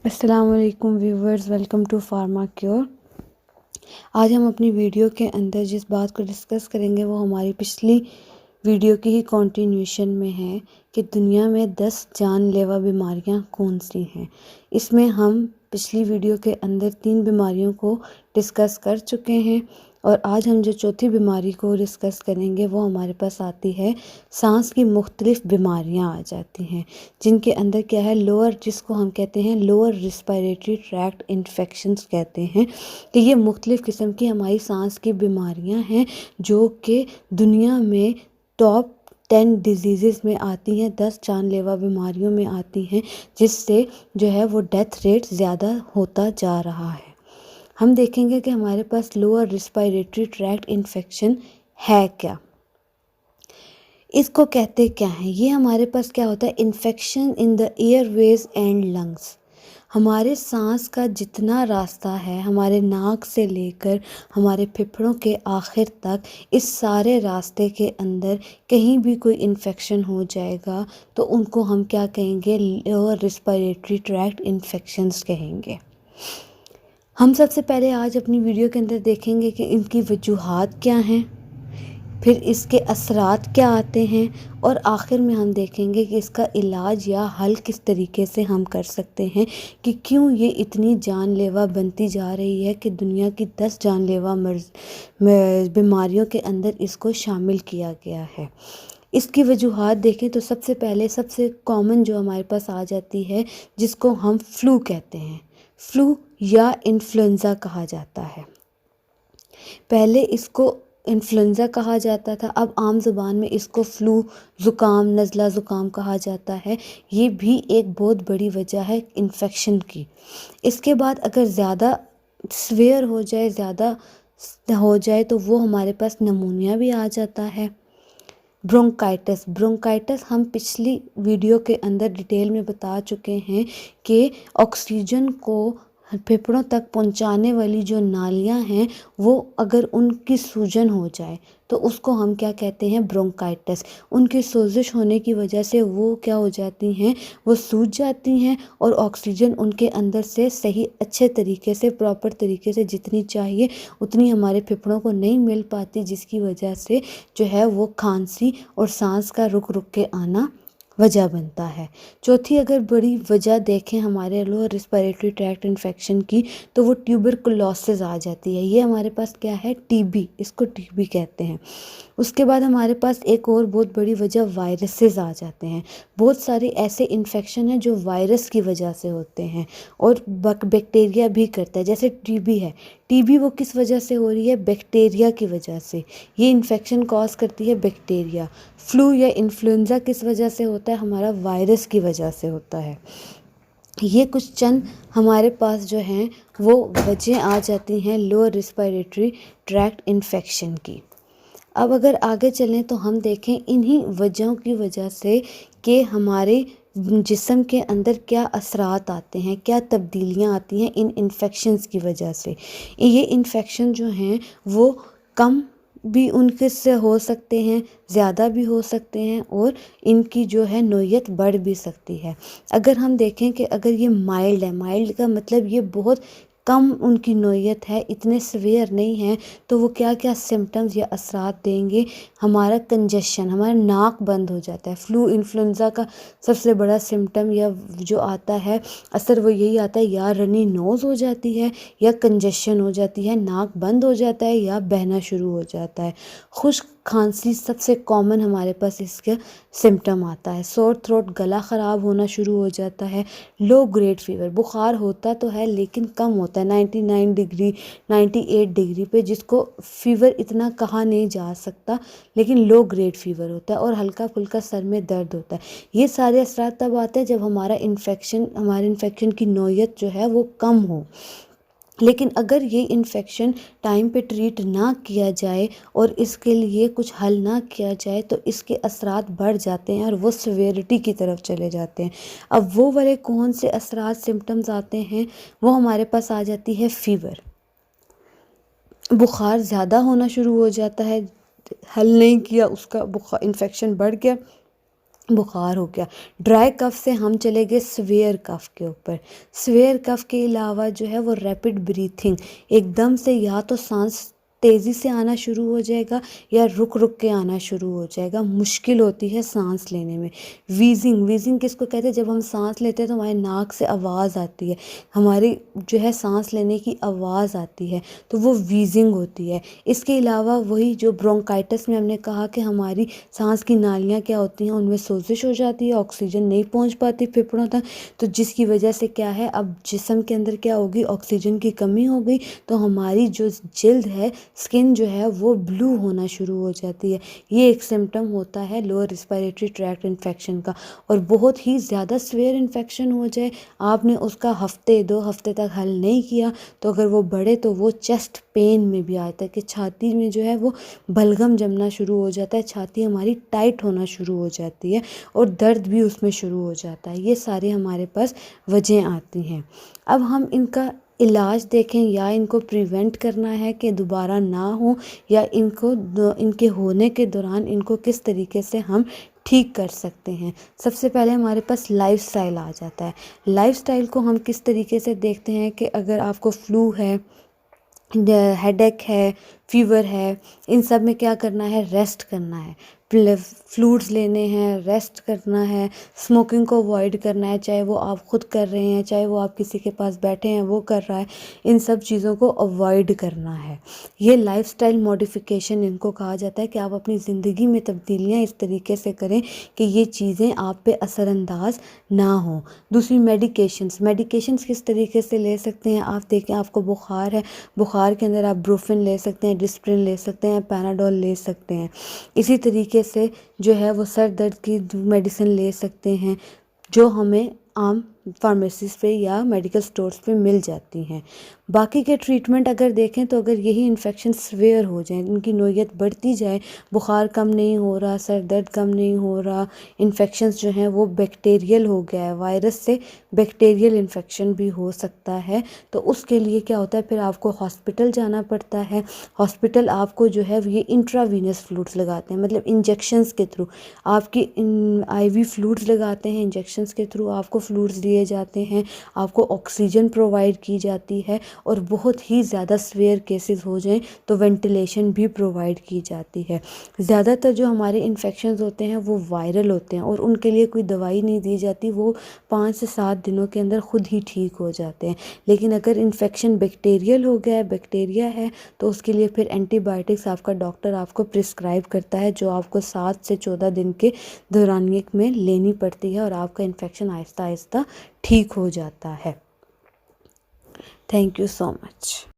السلام علیکم viewers, welcome to pharma cure. آج ہم اپنی ویڈیو کے اندر جس بات کو ڈسکس کریں گے وہ ہماری پچھلی ویڈیو کی ہی کنٹینیوشن میں ہے کہ دنیا میں 10 جان لیوا بیماریاں کون سی ہیں۔ اس میں ہم پچھلی ویڈیو کے اندر 3 بیماریوں کو ڈسکس کر چکے ہیں، اور آج ہم جو چوتھی بیماری کو ڈسکس کریں گے وہ ہمارے پاس آتی ہے سانس کی مختلف بیماریاں آ جاتی ہیں، جن کے اندر کیا ہے جس کو ہم کہتے ہیں لوور ریسپائریٹری ٹریکٹ انفیکشنز کہتے ہیں، کہ یہ مختلف قسم کی ہماری سانس کی بیماریاں ہیں جو کہ دنیا میں ٹاپ 10 ڈیزیزز میں آتی ہیں، 10 جان لیوا بیماریوں میں آتی ہیں، جس سے جو ہے وہ ڈیتھ ریٹ زیادہ ہوتا جا رہا ہے۔ ہم دیکھیں گے کہ ہمارے پاس لوور ریسپائریٹری ٹریکٹ انفیکشن ہے کیا، اس کو کہتے کیا ہیں۔ یہ ہمارے پاس کیا ہوتا ہے، infection in the airways and lungs. ہمارے سانس کا جتنا راستہ ہے، ہمارے ناک سے لے کر ہمارے پھپھڑوں کے آخر تک، اس سارے راستے کے اندر کہیں بھی کوئی انفیکشن ہو جائے گا تو ان کو ہم کیا کہیں گے، لوور ریسپائریٹری ٹریکٹ انفیکشنز کہیں گے۔ ہم سب سے پہلے آج اپنی ویڈیو کے اندر دیکھیں گے کہ ان کی وجوہات کیا ہیں، پھر اس کے اثرات کیا آتے ہیں، اور آخر میں ہم دیکھیں گے کہ اس کا علاج یا حل کس طریقے سے ہم کر سکتے ہیں، کہ کیوں یہ اتنی جان لیوا بنتی جا رہی ہے کہ دنیا کی 10 جان لیوا بیماریوں کے اندر اس کو شامل کیا گیا ہے۔ اس کی وجوہات دیکھیں تو سب سے پہلے سب سے کامن جو ہمارے پاس آ جاتی ہے، جس کو ہم فلو کہتے ہیں، فلو یا انفلوئنزا کہا جاتا ہے۔ پہلے اس کو انفلوئنزا کہا جاتا تھا، اب عام زبان میں اس کو فلو، زکام، نزلہ زکام کہا جاتا ہے۔ یہ بھی ایک بہت بڑی وجہ ہے انفیکشن کی۔ اس کے بعد اگر زیادہ سویئر ہو جائے، زیادہ ہو جائے تو وہ ہمارے پاس نمونیا بھی آ جاتا ہے۔ برونکائٹس ہم پچھلی ویڈیو کے اندر ڈیٹیل میں بتا چکے ہیں کہ آکسیجن کو پھپھڑوں تک پہنچانے والی جو نالیاں ہیں، وہ اگر ان کی سوجن ہو جائے تو اس کو ہم کیا کہتے ہیں، برونکائٹس۔ ان کی سوزش ہونے کی وجہ سے وہ کیا ہو جاتی ہیں، وہ سوج جاتی ہیں، اور آکسیجن ان کے اندر سے صحیح اچھے طریقے سے، پراپر طریقے سے جتنی چاہیے اتنی ہمارے پھپھڑوں کو نہیں مل پاتی، جس کی وجہ سے جو ہے وہ کھانسی اور سانس کا رک رک کے آنا وجہ بنتا ہے۔ چوتھی اگر بڑی وجہ دیکھیں ہمارے لوور ریسپائریٹری ٹریکٹ انفیکشن کی، تو وہ ٹیوبرکلوسس آ جاتی ہے۔ یہ ہمارے پاس کیا ہے، ٹی بی، اس کو ٹی بی کہتے ہیں۔ اس کے بعد ہمارے پاس ایک اور بہت بڑی وجہ وائرسز آ جاتے ہیں۔ بہت سارے ایسے انفیکشن ہیں جو وائرس کی وجہ سے ہوتے ہیں، اور بیکٹیریا بھی کرتا ہے، جیسے ٹی بی ہے۔ ٹی بی وہ کس وجہ سے ہو رہی ہے، بیکٹیریا کی وجہ سے۔ یہ انفیکشن کاز کرتی ہے بیکٹیریا۔ فلو یا انفلوئنزا کس وجہ سے ہوتا ہے، ہمارا وائرس کی وجہ سے ہوتا ہے۔ یہ کچھ چند ہمارے پاس جو ہیں وہ وجہ آ جاتی ہیں لوور ریسپائریٹری ٹریکٹ انفیکشن کی۔ اب اگر آگے چلیں تو ہم دیکھیں انہی وجہوں کی وجہ سے کہ ہمارے جسم کے اندر کیا اثرات آتے ہیں، کیا تبدیلیاں آتی ہیں ان انفیکشنز کی وجہ سے۔ یہ انفیکشن جو ہیں وہ کم بھی ان کے سے ہو سکتے ہیں، زیادہ بھی ہو سکتے ہیں، اور ان کی جو ہے نوعیت بڑھ بھی سکتی ہے۔ اگر ہم دیکھیں کہ اگر یہ مائلڈ ہے، مائلڈ کا مطلب یہ بہت کم ان کی نوعیت ہے، اتنے سویئر نہیں ہیں، تو وہ کیا کیا سمٹمز یا اثرات دیں گے، ہمارا کنجیشن، ہمارا ناک بند ہو جاتا ہے۔ فلو انفلوئنزا کا سب سے بڑا سمٹم یا جو آتا ہے اثر، وہ یہی آتا ہے، یا رنی نوز ہو جاتی ہے، یا کنجیشن ہو جاتی ہے، ناک بند ہو جاتا ہے، یا بہنا شروع ہو جاتا ہے۔ خشک کھانسی سب سے کامن ہمارے پاس اس کا سمٹم آتا ہے۔ سور تھروٹ، گلا خراب ہونا شروع ہو جاتا ہے۔ لو گریڈ فیور، بخار ہوتا تو ہے لیکن کم ہوتا ہے، 99 ڈگری 98 ڈگری پہ، جس کو فیور اتنا کہا نہیں جا سکتا، لیکن لو گریڈ فیور ہوتا ہے، اور ہلکا پھلکا سر میں درد ہوتا ہے۔ یہ سارے اثرات تب آتے ہیں جب ہمارے انفیکشن کی نوعیت جو ہے وہ کم ہو۔ لیکن اگر یہ انفیکشن ٹائم پہ ٹریٹ نہ کیا جائے اور اس کے لیے کچھ حل نہ کیا جائے تو اس کے اثرات بڑھ جاتے ہیں اور وہ سیویرٹی کی طرف چلے جاتے ہیں۔ اب وہ والے کون سے اثرات، سمٹمز آتے ہیں، وہ ہمارے پاس آ جاتی ہے فیور، بخار زیادہ ہونا شروع ہو جاتا ہے، حل نہیں کیا اس کا، انفیکشن بڑھ گیا، بخار ہو گیا۔ ڈرائی کف سے ہم چلے گئے سویئر کف کے اوپر۔ سویئر کف کے علاوہ جو ہے وہ ریپڈ بریتھنگ، ایک دم سے یا تو سانس تیزی سے آنا شروع ہو جائے گا یا رک رک کے آنا شروع ہو جائے گا، مشکل ہوتی ہے سانس لینے میں۔ ویزنگ، ویزنگ کس کو کہتے ہیں؟ جب ہم سانس لیتے ہیں تو ہمارے ناک سے آواز آتی ہے، ہماری جو ہے سانس لینے کی آواز آتی ہے، تو وہ ویزنگ ہوتی ہے۔ اس کے علاوہ وہی جو برونکائٹس میں ہم نے کہا کہ ہماری سانس کی نالیاں کیا ہوتی ہیں، ان میں سوزش ہو جاتی ہے، آکسیجن نہیں پہنچ پاتی پھیپھڑوں تک، تو جس کی وجہ سے کیا ہے، اب جسم کے اندر کیا ہوگی، آکسیجن کی کمی ہو گئی، تو ہماری جو جلد ہے، سکن جو ہے وہ بلو ہونا شروع ہو جاتی ہے۔ یہ ایک سمٹم ہوتا ہے لوور ریسپیریٹری ٹریکٹ انفیکشن کا۔ اور بہت ہی زیادہ سویئر انفیکشن ہو جائے، آپ نے اس کا ہفتے 2 ہفتے تک حل نہیں کیا، تو اگر وہ بڑھے تو وہ چیسٹ پین میں بھی آتا ہے کہ چھاتی میں جو ہے وہ بلغم جمنا شروع ہو جاتا ہے، چھاتی ہماری ٹائٹ ہونا شروع ہو جاتی ہے اور درد بھی اس میں شروع ہو جاتا ہے۔ یہ سارے ہمارے پاس وجہیں آتی ہیں۔ اب ہم ان کا علاج دیکھیں، یا ان کو پریونٹ کرنا ہے کہ دوبارہ نہ ہو، یا ان کے ہونے کے دوران ان کو کس طریقے سے ہم ٹھیک کر سکتے ہیں۔ سب سے پہلے ہمارے پاس لائف سٹائل آ جاتا ہے۔ لائف سٹائل کو ہم کس طریقے سے دیکھتے ہیں کہ اگر آپ کو فلو ہے، ہیڈ ایک ہے، فیور ہے، ان سب میں کیا کرنا ہے، ریسٹ کرنا ہے، فلوڈز لینے ہیں، ریسٹ کرنا ہے، اسموکنگ کو اوائڈ کرنا ہے، چاہے وہ آپ خود کر رہے ہیں، چاہے وہ آپ کسی کے پاس بیٹھے ہیں وہ کر رہا ہے، ان سب چیزوں کو اوائڈ کرنا ہے۔ یہ لائف سٹائل موڈیفیکیشن ان کو کہا جاتا ہے کہ آپ اپنی زندگی میں تبدیلیاں اس طریقے سے کریں کہ یہ چیزیں آپ پہ اثر انداز نہ ہوں۔ دوسری میڈیکیشنز کس طریقے سے لے سکتے ہیں؟ آپ دیکھیں، آپ کو بخار ہے، بخار کے اندر آپ بروفن لے سکتے ہیں، ڈسپرن لے سکتے ہیں، پیناڈول لے سکتے ہیں۔ اسی طریقے سے جو ہے وہ سر درد کی میڈیسن لے سکتے ہیں، جو ہمیں عام فارمیسیز پہ یا میڈیکل سٹورز پہ مل جاتی ہیں۔ باقی کے ٹریٹمنٹ اگر دیکھیں تو اگر یہی انفیکشن سویئر ہو جائیں، ان کی نوعیت بڑھتی جائے، بخار کم نہیں ہو رہا، سر درد کم نہیں ہو رہا، انفیکشنز جو ہیں وہ بیکٹیریل ہو گیا ہے، وائرس سے بیکٹیریل انفیکشن بھی ہو سکتا ہے، تو اس کے لیے کیا ہوتا ہے، پھر آپ کو ہاسپٹل جانا پڑتا ہے۔ ہاسپٹل آپ کو جو ہے یہ انٹراوینس فلوئڈز لگاتے ہیں، مطلب انجیکشنز کے تھرو آپ کی آئی وی فلوئڈز لگاتے ہیں، انجیکشنز کے تھرو آپ کو فلوئڈز دیے جاتے ہیں، آپ کو آکسیجن پرووائڈ کی جاتی ہے، اور بہت ہی زیادہ سویئر کیسز ہو جائیں تو وینٹیلیشن بھی پرووائڈ کی جاتی ہے۔ زیادہ تر جو ہمارے انفیکشنز ہوتے ہیں وہ وائرل ہوتے ہیں، اور ان کے لیے کوئی دوائی نہیں دی جاتی، وہ 5 سے 7 دنوں کے اندر خود ہی ٹھیک ہو جاتے ہیں۔ لیکن اگر انفیکشن بیکٹیریل ہو گیا ہے، بیکٹیریا ہے، تو اس کے لیے پھر اینٹی بائیوٹکس آپ کا ڈاکٹر آپ کو پرسکرائب کرتا ہے، جو آپ کو 7 سے 14 دن کے دورانیے میں لینی پڑتی ہے، اور آپ کا انفیکشن آہستہ آہستہ ٹھیک ہو جاتا ہے۔ Thank you so much.